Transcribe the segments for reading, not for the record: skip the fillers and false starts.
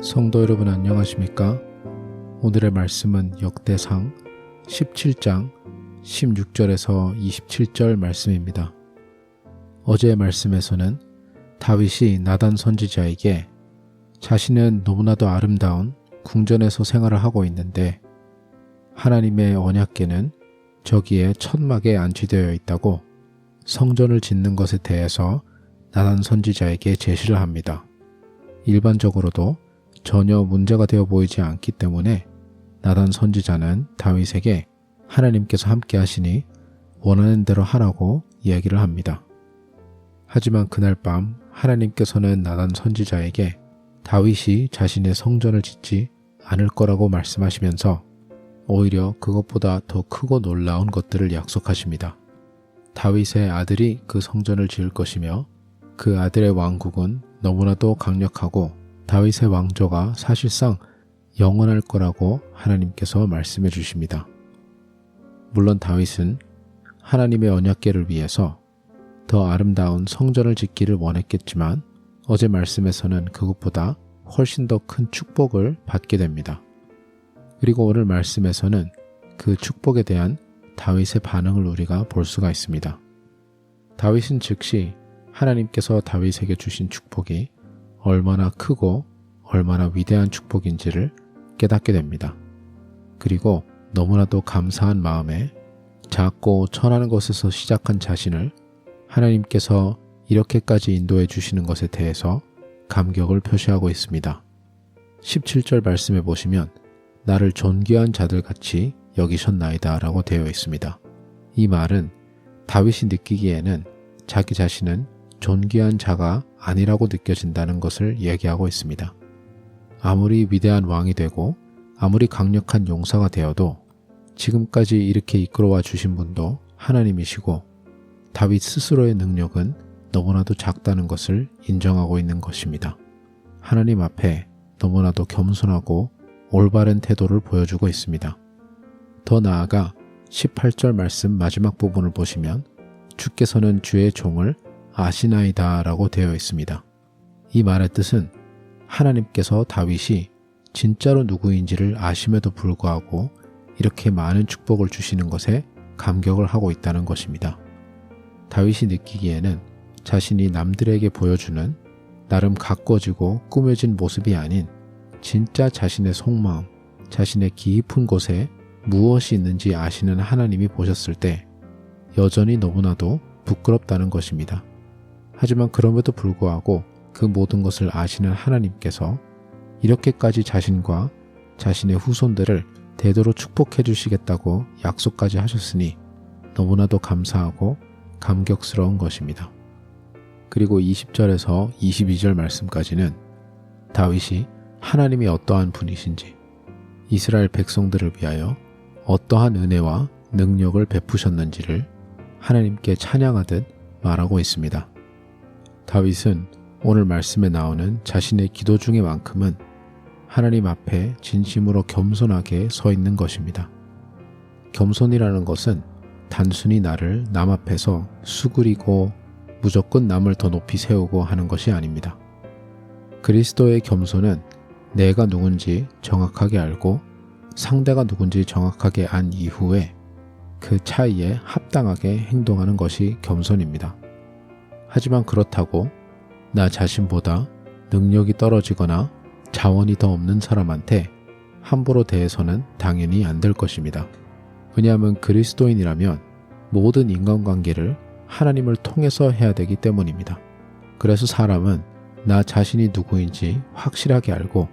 성도 여러분 안녕하십니까? 오늘의 말씀은 역대상 17장 16절에서 27절 말씀입니다. 어제의 말씀에서는 다윗이 나단 선지자에게 자신은 너무나도 아름다운 궁전에서 생활을 하고 있는데 하나님의 언약궤는 저기에 천막에 안치되어 있다고 성전을 짓는 것에 대해서 나단 선지자에게 제시를 합니다. 일반적으로도 전혀 문제가 되어 보이지 않기 때문에 나단 선지자는 다윗에게 하나님께서 함께 하시니 원하는 대로 하라고 이야기를 합니다. 하지만 그날 밤 하나님께서는 나단 선지자에게 다윗이 자신의 성전을 짓지 않을 거라고 말씀하시면서 오히려 그것보다 더 크고 놀라운 것들을 약속하십니다. 다윗의 아들이 그 성전을 지을 것이며 그 아들의 왕국은 너무나도 강력하고 다윗의 왕조가 사실상 영원할 거라고 하나님께서 말씀해 주십니다. 물론 다윗은 하나님의 언약궤를 위해서 더 아름다운 성전을 짓기를 원했겠지만 어제 말씀에서는 그것보다 훨씬 더 큰 축복을 받게 됩니다. 그리고 오늘 말씀에서는 그 축복에 대한 다윗의 반응을 우리가 볼 수가 있습니다. 다윗은 즉시 하나님께서 다윗에게 주신 축복이 얼마나 크고 얼마나 위대한 축복인지를 깨닫게 됩니다. 그리고 너무나도 감사한 마음에 작고 천한 것에서 시작한 자신을 하나님께서 이렇게까지 인도해 주시는 것에 대해서 감격을 표시하고 있습니다. 17절 말씀해 보시면 나를 존귀한 자들같이 여기셨나이다 라고 되어 있습니다. 이 말은 다윗이 느끼기에는 자기 자신은 존귀한 자가 아니라고 느껴진다는 것을 얘기하고 있습니다. 아무리 위대한 왕이 되고 아무리 강력한 용사가 되어도 지금까지 이렇게 이끌어와 주신 분도 하나님이시고 다윗 스스로의 능력은 너무나도 작다는 것을 인정하고 있는 것입니다. 하나님 앞에 너무나도 겸손하고 올바른 태도를 보여주고 있습니다. 더 나아가 18절 말씀 마지막 부분을 보시면 주께서는 주의 종을 아시나이다 라고 되어 있습니다. 이 말의 뜻은 하나님께서 다윗이 진짜로 누구인지를 아심에도 불구하고 이렇게 많은 축복을 주시는 것에 감격을 하고 있다는 것입니다. 다윗이 느끼기에는 자신이 남들에게 보여주는 나름 가꿔지고 꾸며진 모습이 아닌 진짜 자신의 속마음, 자신의 깊은 곳에 무엇이 있는지 아시는 하나님이 보셨을 때 여전히 너무나도 부끄럽다는 것입니다. 하지만 그럼에도 불구하고 그 모든 것을 아시는 하나님께서 이렇게까지 자신과 자신의 후손들을 대대로 축복해 주시겠다고 약속까지 하셨으니 너무나도 감사하고 감격스러운 것입니다. 그리고 20절에서 22절 말씀까지는 다윗이 하나님이 어떠한 분이신지 이스라엘 백성들을 위하여 어떠한 은혜와 능력을 베푸셨는지를 하나님께 찬양하듯 말하고 있습니다. 다윗은 오늘 말씀에 나오는 자신의 기도 중에만큼은 하나님 앞에 진심으로 겸손하게 서 있는 것입니다. 겸손이라는 것은 단순히 나를 남 앞에서 수그리고 무조건 남을 더 높이 세우고 하는 것이 아닙니다. 그리스도의 겸손은 내가 누군지 정확하게 알고 상대가 누군지 정확하게 안 이후에 그 차이에 합당하게 행동하는 것이 겸손입니다. 하지만 그렇다고 나 자신보다 능력이 떨어지거나 자원이 더 없는 사람한테 함부로 대해서는 당연히 안 될 것입니다. 왜냐하면 그리스도인이라면 모든 인간관계를 하나님을 통해서 해야 되기 때문입니다. 그래서 사람은 나 자신이 누구인지 확실하게 알고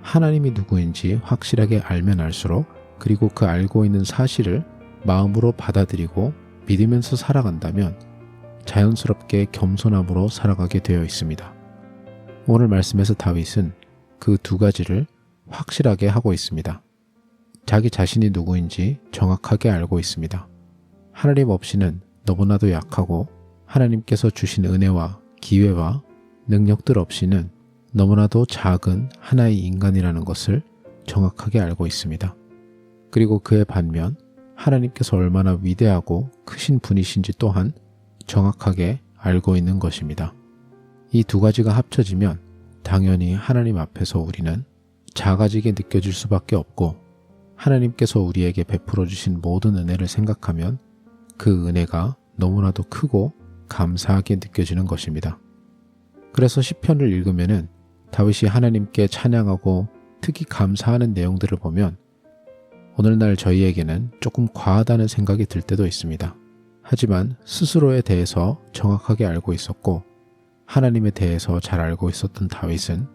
하나님이 누구인지 확실하게 알면 알수록 그리고 그 알고 있는 사실을 마음으로 받아들이고 믿으면서 살아간다면 자연스럽게 겸손함으로 살아가게 되어 있습니다. 오늘 말씀에서 다윗은 그 두 가지를 확실하게 하고 있습니다. 자기 자신이 누구인지 정확하게 알고 있습니다. 하나님 없이는 너무나도 약하고 하나님께서 주신 은혜와 기회와 능력들 없이는 너무나도 작은 하나의 인간이라는 것을 정확하게 알고 있습니다. 그리고 그에 반면 하나님께서 얼마나 위대하고 크신 분이신지 또한 정확하게 알고 있는 것입니다. 이 두 가지가 합쳐지면 당연히 하나님 앞에서 우리는 작아지게 느껴질 수밖에 없고, 하나님께서 우리에게 베풀어 주신 모든 은혜를 생각하면 그 은혜가 너무나도 크고 감사하게 느껴지는 것입니다. 그래서 시편을 읽으면은 다윗이 하나님께 찬양하고 특히 감사하는 내용들을 보면 오늘날 저희에게는 조금 과하다는 생각이 들 때도 있습니다. 하지만 스스로에 대해서 정확하게 알고 있었고 하나님에 대해서 잘 알고 있었던 다윗은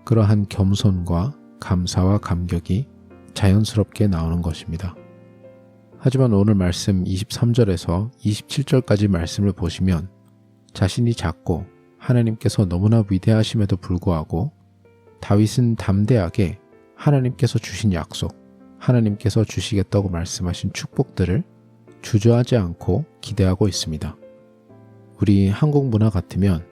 그러한 겸손과 감사와 감격이 자연스럽게 나오는 것입니다. 하지만 오늘 말씀 23절에서 27절까지 말씀을 보시면 자신이 작고 하나님께서 너무나 위대하심에도 불구하고 다윗은 담대하게 하나님께서 주신 약속, 하나님께서 주시겠다고 말씀하신 축복들을 주저하지 않고 기대하고 있습니다. 우리 한국 문화 같으면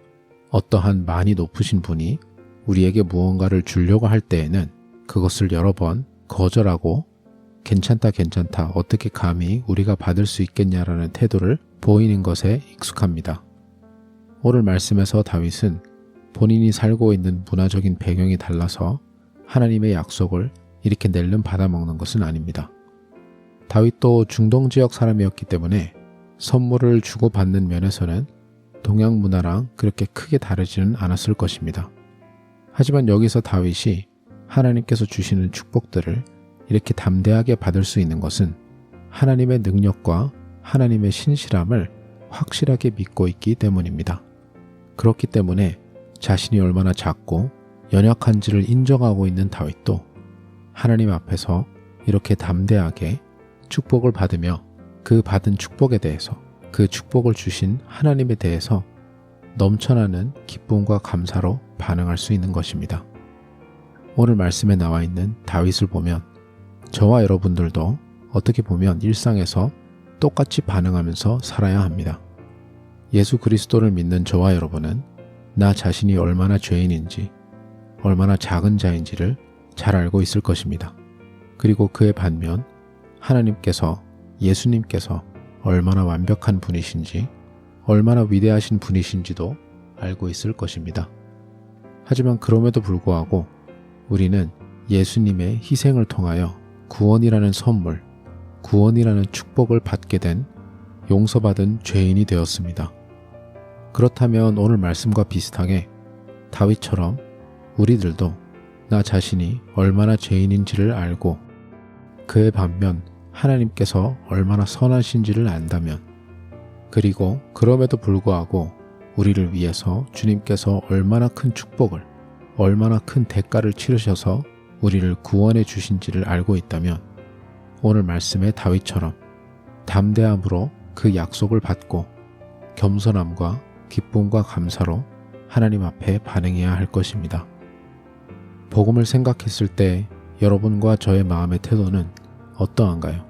어떠한 많이 높으신 분이 우리에게 무언가를 주려고 할 때에는 그것을 여러 번 거절하고 괜찮다 어떻게 감히 우리가 받을 수 있겠냐라는 태도를 보이는 것에 익숙합니다. 오늘 말씀에서 다윗은 본인이 살고 있는 문화적인 배경이 달라서 하나님의 약속을 이렇게 낼름 받아먹는 것은 아닙니다. 다윗도 중동 지역 사람이었기 때문에 선물을 주고받는 면에서는 동양 문화랑 그렇게 크게 다르지는 않았을 것입니다. 하지만 여기서 다윗이 하나님께서 주시는 축복들을 이렇게 담대하게 받을 수 있는 것은 하나님의 능력과 하나님의 신실함을 확실하게 믿고 있기 때문입니다. 그렇기 때문에 자신이 얼마나 작고 연약한지를 인정하고 있는 다윗도 하나님 앞에서 이렇게 담대하게 축복을 받으며 그 받은 축복에 대해서, 그 축복을 주신 하나님에 대해서 넘쳐나는 기쁨과 감사로 반응할 수 있는 것입니다. 오늘 말씀에 나와 있는 다윗을 보면 저와 여러분들도 어떻게 보면 일상에서 똑같이 반응하면서 살아야 합니다. 예수 그리스도를 믿는 저와 여러분은 나 자신이 얼마나 죄인인지, 얼마나 작은 자인지를 잘 알고 있을 것입니다. 그리고 그에 반면 하나님께서, 예수님께서 얼마나 완벽한 분이신지, 얼마나 위대하신 분이신지도 알고 있을 것입니다. 하지만 그럼에도 불구하고 우리는 예수님의 희생을 통하여 구원이라는 선물, 구원이라는 축복을 받게 된 용서받은 죄인이 되었습니다. 그렇다면 오늘 말씀과 비슷하게 다윗처럼 우리들도 나 자신이 얼마나 죄인인지를 알고 그에 반면 하나님께서 얼마나 선하신지를 안다면, 그리고 그럼에도 불구하고 우리를 위해서 주님께서 얼마나 큰 축복을, 얼마나 큰 대가를 치르셔서 우리를 구원해 주신지를 알고 있다면 오늘 말씀의 다윗처럼 담대함으로 그 약속을 받고 겸손함과 기쁨과 감사로 하나님 앞에 반응해야 할 것입니다. 복음을 생각했을 때 여러분과 저의 마음의 태도는 어떠한가요?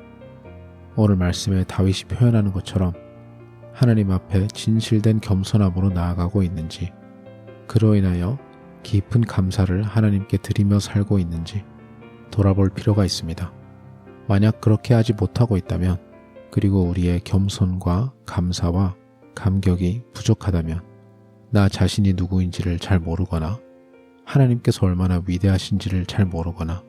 오늘 말씀에 다윗이 표현하는 것처럼 하나님 앞에 진실된 겸손함으로 나아가고 있는지, 그로 인하여 깊은 감사를 하나님께 드리며 살고 있는지 돌아볼 필요가 있습니다. 만약 그렇게 하지 못하고 있다면, 그리고 우리의 겸손과 감사와 감격이 부족하다면, 나 자신이 누구인지를 잘 모르거나 하나님께서 얼마나 위대하신지를 잘 모르거나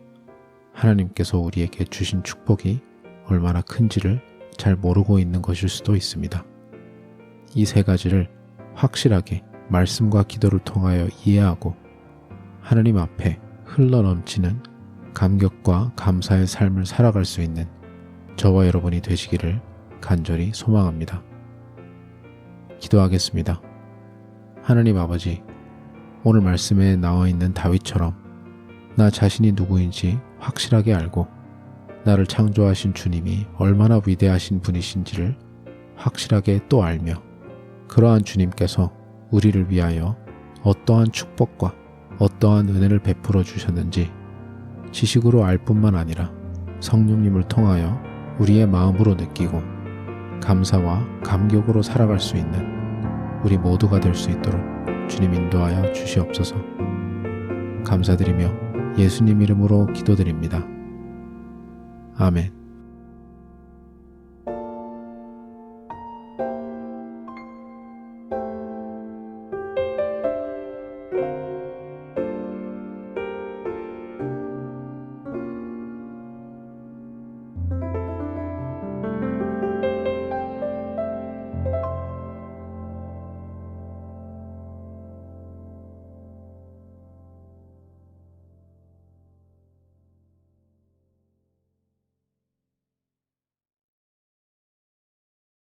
하나님께서 우리에게 주신 축복이 얼마나 큰지를 잘 모르고 있는 것일 수도 있습니다. 이 세 가지를 확실하게 말씀과 기도를 통하여 이해하고 하나님 앞에 흘러넘치는 감격과 감사의 삶을 살아갈 수 있는 저와 여러분이 되시기를 간절히 소망합니다. 기도하겠습니다. 하나님 아버지, 오늘 말씀에 나와 있는 다윗처럼 나 자신이 누구인지 확실하게 알고 나를 창조하신 주님이 얼마나 위대하신 분이신지를 확실하게 또 알며, 그러한 주님께서 우리를 위하여 어떠한 축복과 어떠한 은혜를 베풀어 주셨는지 지식으로 알 뿐만 아니라 성령님을 통하여 우리의 마음으로 느끼고 감사와 감격으로 살아갈 수 있는 우리 모두가 될 수 있도록 주님 인도하여 주시옵소서. 감사드리며 예수님 이름으로 기도드립니다. 아멘.